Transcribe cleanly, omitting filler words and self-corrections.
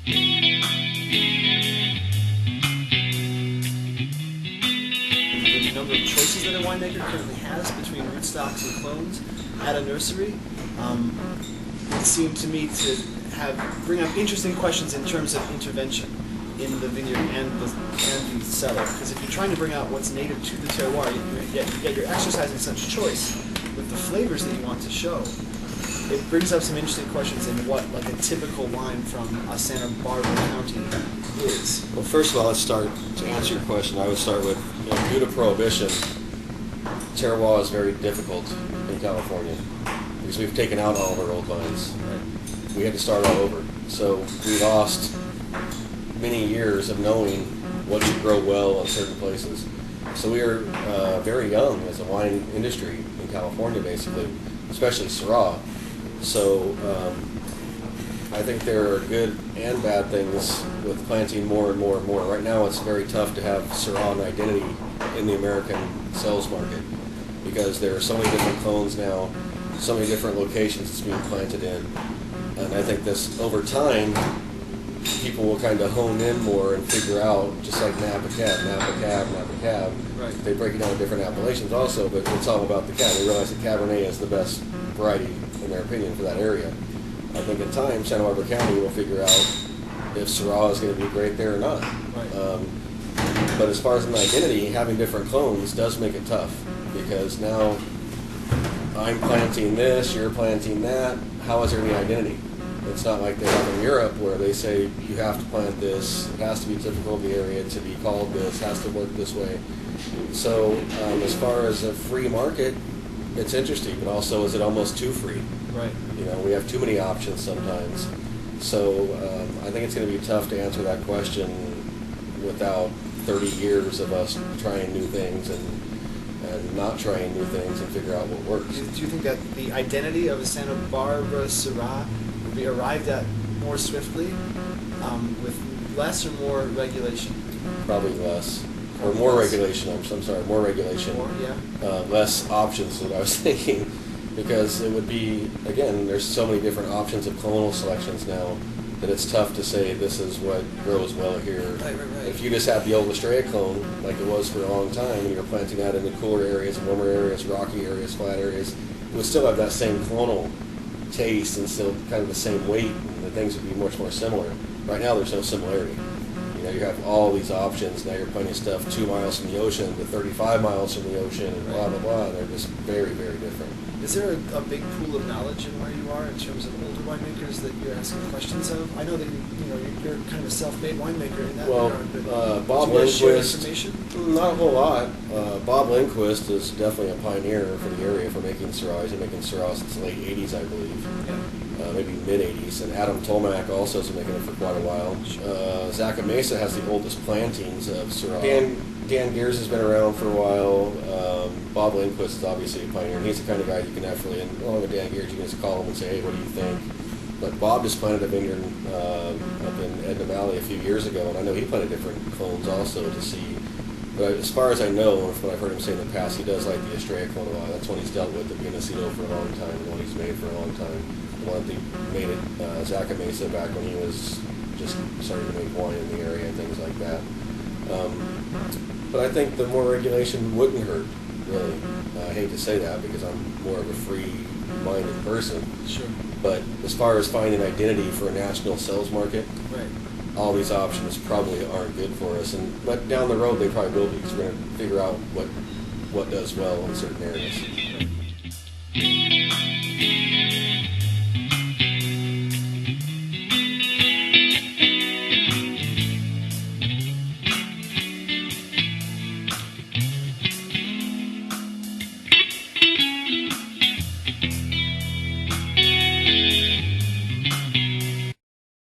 The number of choices that a winemaker currently has between rootstocks and clones at a nursery, it seemed to me to bring up interesting questions in terms of intervention in the vineyard and the cellar. Because if you're trying to bring out what's native to the terroir, yet you're exercising such choice with the flavors that you want to show. It brings up some interesting questions in what like a typical wine from a Santa Barbara County is. Well, first of all, let's start to answer your question. I would start with, due to prohibition, terroir is very difficult in California because we've taken out all of our old vines. We had to start all over. So we lost many years of knowing what should grow well in certain places. So we are very young as a wine industry in California, basically, especially Syrah. So I think there are good and bad things with planting more and more and more. Right now it's very tough to have Syrah an identity in the American sales market because there are so many different clones now, so many different locations it's being planted in. And I think this, over time, people will kind of hone in more and figure out, just like Napa Cab. Right. They break it down in different appellations also, but it's all about the cab. They realize that Cabernet is the best variety, in their opinion, for that area. I think in time, Santa Barbara County will figure out if Syrah is going to be great there or not. Right. But as far as an identity, having different clones does make it tough, because now I'm planting this, you're planting that. How is there any identity? It's not like they have in Europe where they say you have to plant this, it has to be typical of the area to be called this, has to work this way. So as far as a free market, it's interesting, but also is it almost too free? Right. We have too many options sometimes. So I think it's going to be tough to answer that question without 30 years of us trying new things and not trying new things and figure out what works. Do you think that the identity of a Santa Barbara Syrah will be arrived at more swiftly with less or more regulation? Probably less. Or more regulation, I'm sorry, more regulation. More, yeah. Less options is what I was thinking. Because it would be, again, there's so many different options of clonal selections now that it's tough to say this is what grows well here. Right. If you just have the old Estrella clone, like it was for a long time, and you're planting that in the cooler areas, warmer areas, rocky areas, flat areas, it would still have that same clonal taste and still kind of the same weight, and the things would be much more similar. Right now there's no similarity. You have all these options. Now you're planting stuff 2 miles from the ocean to 35 miles from the ocean and blah, blah, blah. They're just very, very different. Is there a big pool of knowledge in where you are in terms of older winemakers that you're asking questions of? I know that you're kind of a self-made winemaker in that regard, but Bob do you share Lindquist, information? not a whole lot. Bob Lindquist is definitely a pioneer for the area for making Syrah. He's been making Syrah since the late 80s, I believe. Yeah. Maybe mid-80s. And Adam Tolmack also has been making it for quite a while. Zaca Mesa has the oldest plantings of Syrah. Dan Gehrs has been around for a while. Bob Lindquist is obviously a pioneer. He's the kind of guy you can definitely, and with Dan Gehrs, you can just call him and say, hey, what do you think? But Bob just planted a vineyard up in Edna Valley a few years ago, and I know he planted different clones also to see. But as far as I know, from what I've heard him say in the past, he does like the Estrella clone a lot. That's one he's dealt with, the Vinacito, for a long time, the one he's made for a long time. The one that he made at Zaca Mesa back when he was just starting to make wine in the area and things like that. But I think the more regulation wouldn't hurt, really. I hate to say that because I'm more of a free-minded person. Sure. But as far as finding identity for a national sales market, Right. all these options probably aren't good for us. But down the road they probably will be, because we're going to figure out what does well in certain areas. Right.